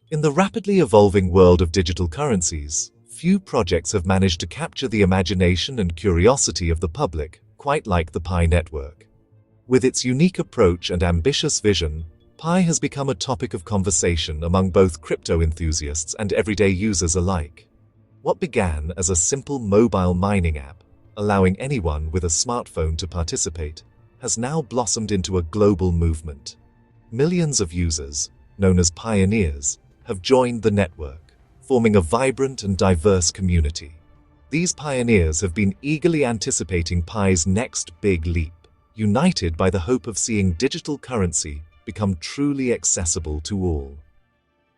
In the rapidly evolving world of digital currencies, few projects have managed to capture the imagination and curiosity of the public, quite like the Pi network. With its unique approach and ambitious vision, Pi has become a topic of conversation among both crypto enthusiasts and everyday users alike. What began as a simple mobile mining app, allowing anyone with a smartphone to participate, has now blossomed into a global movement. Millions of users, known as pioneers, have joined the network, forming a vibrant and diverse community. These pioneers have been eagerly anticipating Pi's next big leap, united by the hope of seeing digital currency become truly accessible to all.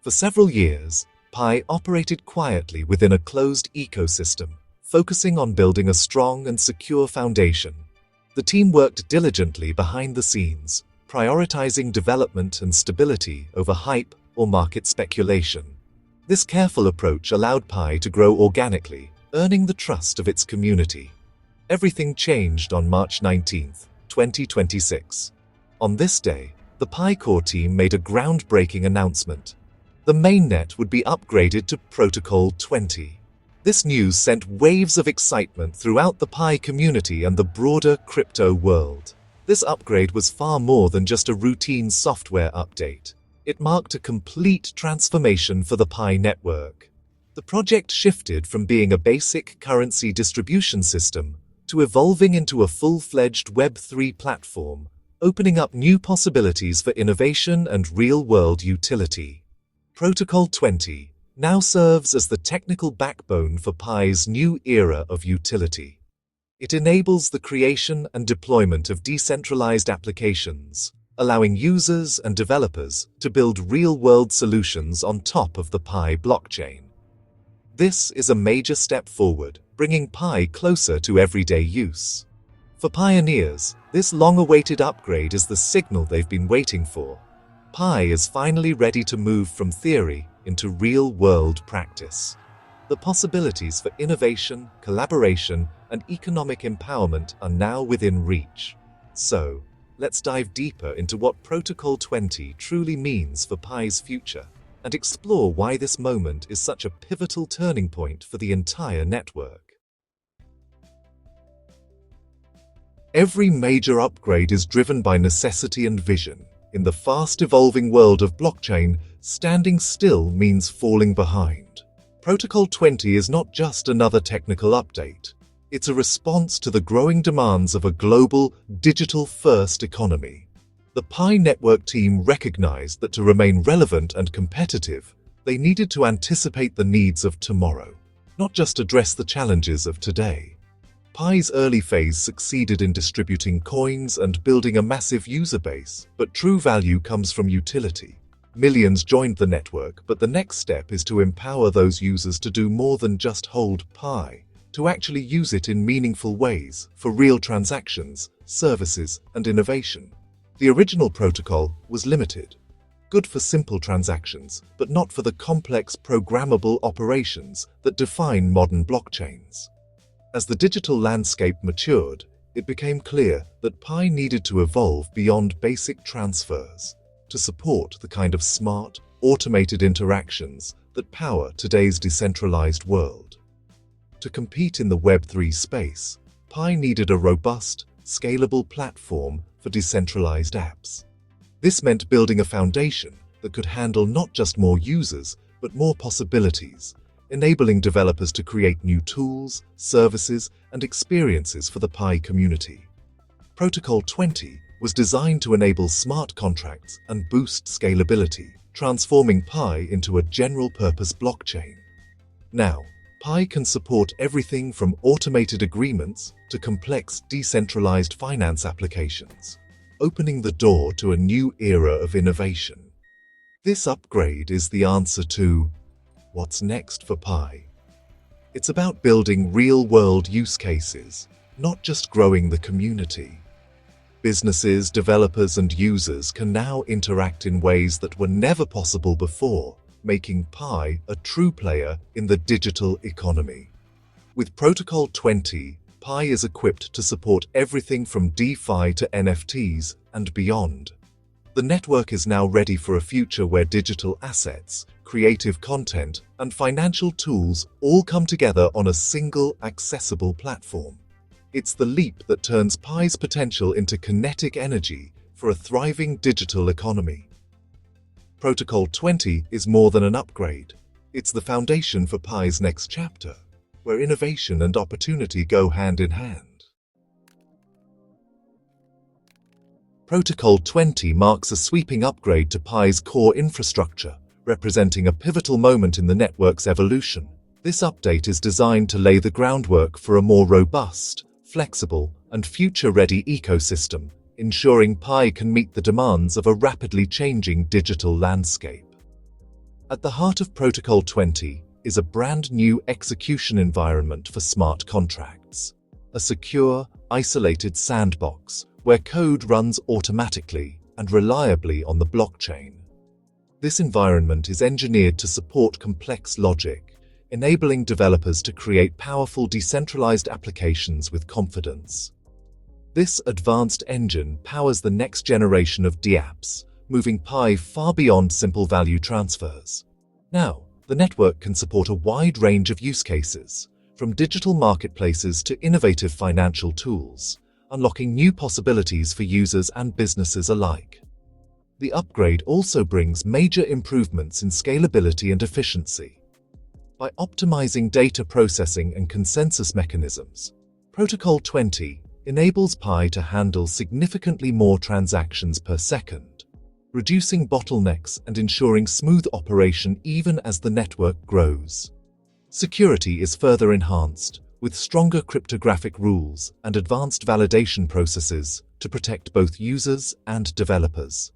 For several years, Pi operated quietly within a closed ecosystem, focusing on building a strong and secure foundation. The team worked diligently behind the scenes, prioritizing development and stability over hype or market speculation. This careful approach allowed Pi to grow organically, earning the trust of its community. Everything changed on March 19, 2026. On this day, the Pi core team made a groundbreaking announcement. The mainnet would be upgraded to Protocol 20. This news sent waves of excitement throughout the Pi community and the broader crypto world. This upgrade was far more than just a routine software update. It marked a complete transformation for the Pi network. The project shifted from being a basic currency distribution system to evolving into a full-fledged Web3 platform, opening up new possibilities for innovation and real-world utility. Protocol 20 now serves as the technical backbone for Pi's new era of utility. It enables the creation and deployment of decentralized applications, allowing users and developers to build real-world solutions on top of the Pi blockchain. This is a major step forward, bringing Pi closer to everyday use. For pioneers, this long-awaited upgrade is the signal they've been waiting for. Pi is finally ready to move from theory into real-world practice. The possibilities for innovation, collaboration, and economic empowerment are now within reach. So, let's dive deeper into what Protocol 20 truly means for Pi's future, and explore why this moment is such a pivotal turning point for the entire network. Every major upgrade is driven by necessity and vision. In the fast-evolving world of blockchain, standing still means falling behind. Protocol 20 is not just another technical update. It's a response to the growing demands of a global, digital-first economy. The Pi network team recognized that to remain relevant and competitive, they needed to anticipate the needs of tomorrow, not just address the challenges of today. Pi's early phase succeeded in distributing coins and building a massive user base, but true value comes from utility. Millions joined the network, but the next step is to empower those users to do more than just hold Pi, to actually use it in meaningful ways for real transactions, services, and innovation. The original protocol was limited, good for simple transactions, but not for the complex programmable operations that define modern blockchains. As the digital landscape matured, it became clear that Pi needed to evolve beyond basic transfers to support the kind of smart, automated interactions that power today's decentralized world. To compete in the Web3 space, Pi needed a robust, scalable platform for decentralized apps. This meant building a foundation that could handle not just more users, but more possibilities, enabling developers to create new tools, services, and experiences for the Pi community. Protocol 20 was designed to enable smart contracts and boost scalability, transforming Pi into a general-purpose blockchain. Now, Pi can support everything from automated agreements to complex decentralized finance applications, opening the door to a new era of innovation. This upgrade is the answer to what's next for Pi. It's about building real-world use cases, not just growing the community. Businesses, developers, and users can now interact in ways that were never possible before, making Pi a true player in the digital economy. With Protocol 20, Pi is equipped to support everything from DeFi to NFTs and beyond. The network is now ready for a future where digital assets, creative content, and financial tools all come together on a single, accessible platform. It's the leap that turns Pi's potential into kinetic energy for a thriving digital economy. Protocol 20 is more than an upgrade. It's the foundation for Pi's next chapter, where innovation and opportunity go hand in hand. Protocol 20 marks a sweeping upgrade to Pi's core infrastructure, representing a pivotal moment in the network's evolution. This update is designed to lay the groundwork for a more robust, flexible, and future-ready ecosystem, ensuring Pi can meet the demands of a rapidly changing digital landscape. At the heart of Protocol 20 is a brand new execution environment for smart contracts, a secure, isolated sandbox where code runs automatically and reliably on the blockchain. This environment is engineered to support complex logic, enabling developers to create powerful decentralized applications with confidence. This advanced engine powers the next generation of dApps, moving Pi far beyond simple value transfers. Now, the network can support a wide range of use cases, from digital marketplaces to innovative financial tools, unlocking new possibilities for users and businesses alike. The upgrade also brings major improvements in scalability and efficiency. By optimizing data processing and consensus mechanisms, Protocol 20 enables Pi to handle significantly more transactions per second, reducing bottlenecks and ensuring smooth operation even as the network grows. Security is further enhanced, with stronger cryptographic rules and advanced validation processes to protect both users and developers.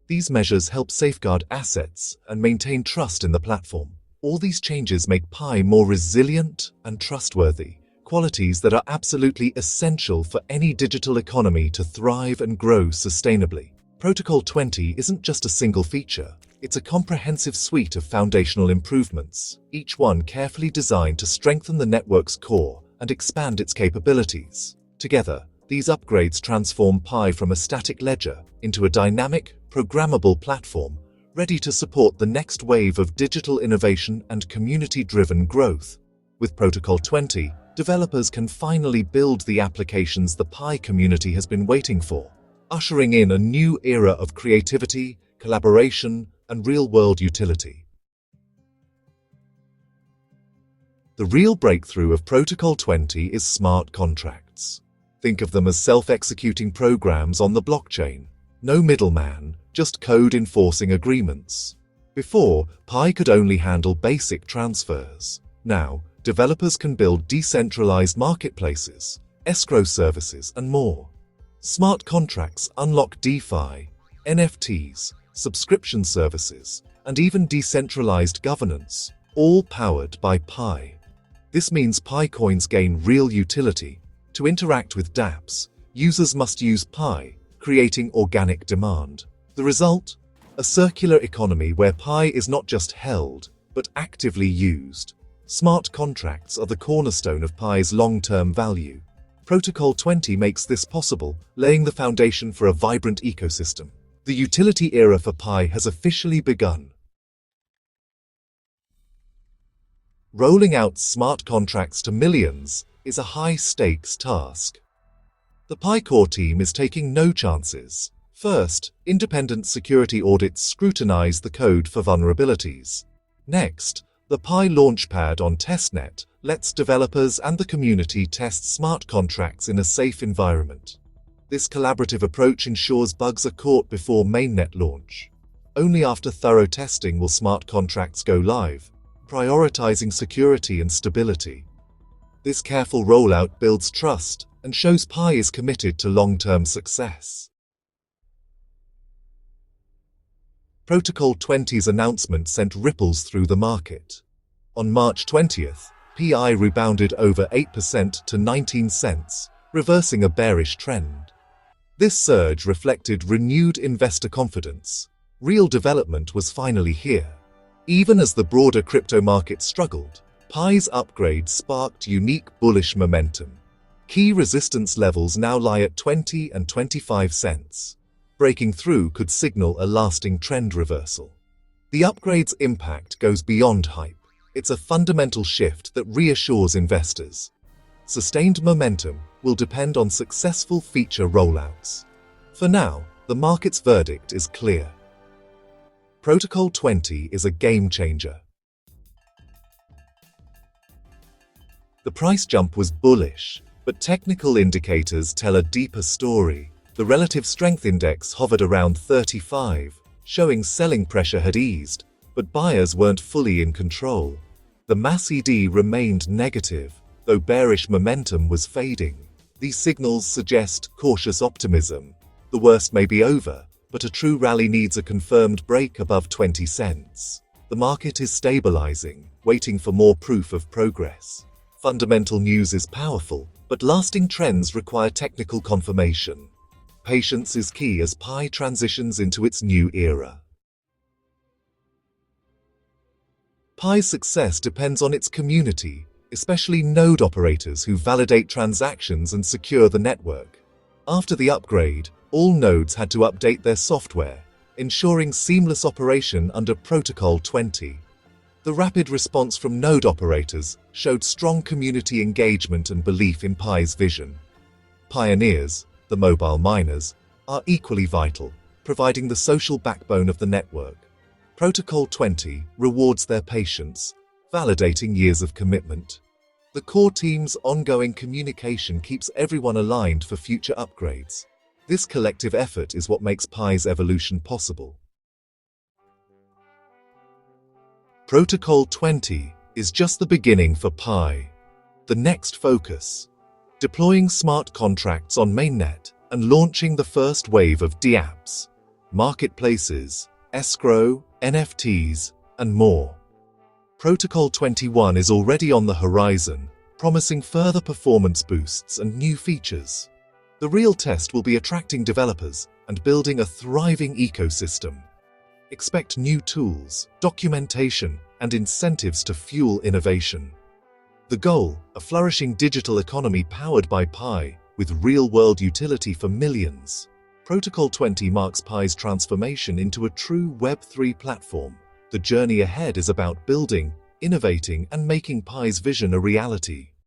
These measures help safeguard assets and maintain trust in the platform. All these changes make Pi more resilient and trustworthy, qualities that are absolutely essential for any digital economy to thrive and grow sustainably. Protocol 20 isn't just a single feature. It's a comprehensive suite of foundational improvements, each one carefully designed to strengthen the network's core and expand its capabilities. Together, these upgrades transform Pi from a static ledger into a dynamic, programmable platform ready to support the next wave of digital innovation and community-driven growth. With Protocol 20, developers can finally build the applications the Pi community has been waiting for, ushering in a new era of creativity, collaboration, and real-world utility. The real breakthrough of Protocol 20 is smart contracts. Think of them as self-executing programs on the blockchain. No middleman, just code enforcing agreements. Before, Pi could only handle basic transfers. Now, developers can build decentralized marketplaces, escrow services, and more. Smart contracts unlock DeFi, NFTs, subscription services, and even decentralized governance, all powered by Pi. This means Pi coins gain real utility. To interact with dApps, users must use Pi, creating organic demand. The result? A circular economy where Pi is not just held, but actively used. Smart contracts are the cornerstone of Pi's long-term value. Protocol 20 makes this possible, laying the foundation for a vibrant ecosystem. The utility era for Pi has officially begun. Rolling out smart contracts to millions is a high-stakes task. The Pi core team is taking no chances. First, independent security audits scrutinize the code for vulnerabilities. Next, the Pi Launchpad on testnet lets developers and the community test smart contracts in a safe environment. This collaborative approach ensures bugs are caught before Mainnet launch. Only after thorough testing will smart contracts go live, prioritizing security and stability. This careful rollout builds trust and shows Pi is committed to long-term success. Protocol 20's announcement sent ripples through the market. On March 20th, Pi rebounded over 8% to 19 cents, reversing a bearish trend. This surge reflected renewed investor confidence. Real development was finally here. Even as the broader crypto market struggled, Pi's upgrade sparked unique bullish momentum. Key resistance levels now lie at 20 and 25 cents. Breaking through could signal a lasting trend reversal. The upgrade's impact goes beyond hype. It's a fundamental shift that reassures investors. Sustained momentum will depend on successful feature rollouts. For now, the market's verdict is clear. Protocol 20 is a game changer. The price jump was bullish, but technical indicators tell a deeper story. The relative strength index hovered around 35, showing selling pressure had eased, but buyers weren't fully in control. The mass ED remained negative, though bearish momentum was fading. These signals suggest cautious optimism. The worst may be over, but a true rally needs a confirmed break above 20 cents. The market is stabilizing, waiting for more proof of progress. Fundamental news is powerful, but lasting trends require technical confirmation. Patience is key as Pi transitions into its new era. Pi's success depends on its community, especially node operators who validate transactions and secure the network. After the upgrade, all nodes had to update their software, ensuring seamless operation under Protocol 20. The rapid response from node operators showed strong community engagement and belief in Pi's vision. Pioneers, the mobile miners, are equally vital, providing the social backbone of the network. Protocol 20 rewards their patience, validating years of commitment. The core team's ongoing communication keeps everyone aligned for future upgrades. This collective effort is what makes Pi's evolution possible. Protocol 20 is just the beginning for Pi. The next focus: deploying smart contracts on Mainnet and launching the first wave of dApps, marketplaces, escrow, NFTs, and more. Protocol 21 is already on the horizon, promising further performance boosts and new features. The real test will be attracting developers and building a thriving ecosystem. Expect new tools, documentation, and incentives to fuel innovation. The goal: a flourishing digital economy powered by Pi, with real-world utility for millions. Protocol 20 marks Pi's transformation into a true Web3 platform. The journey ahead is about building, innovating, and making Pi's vision a reality.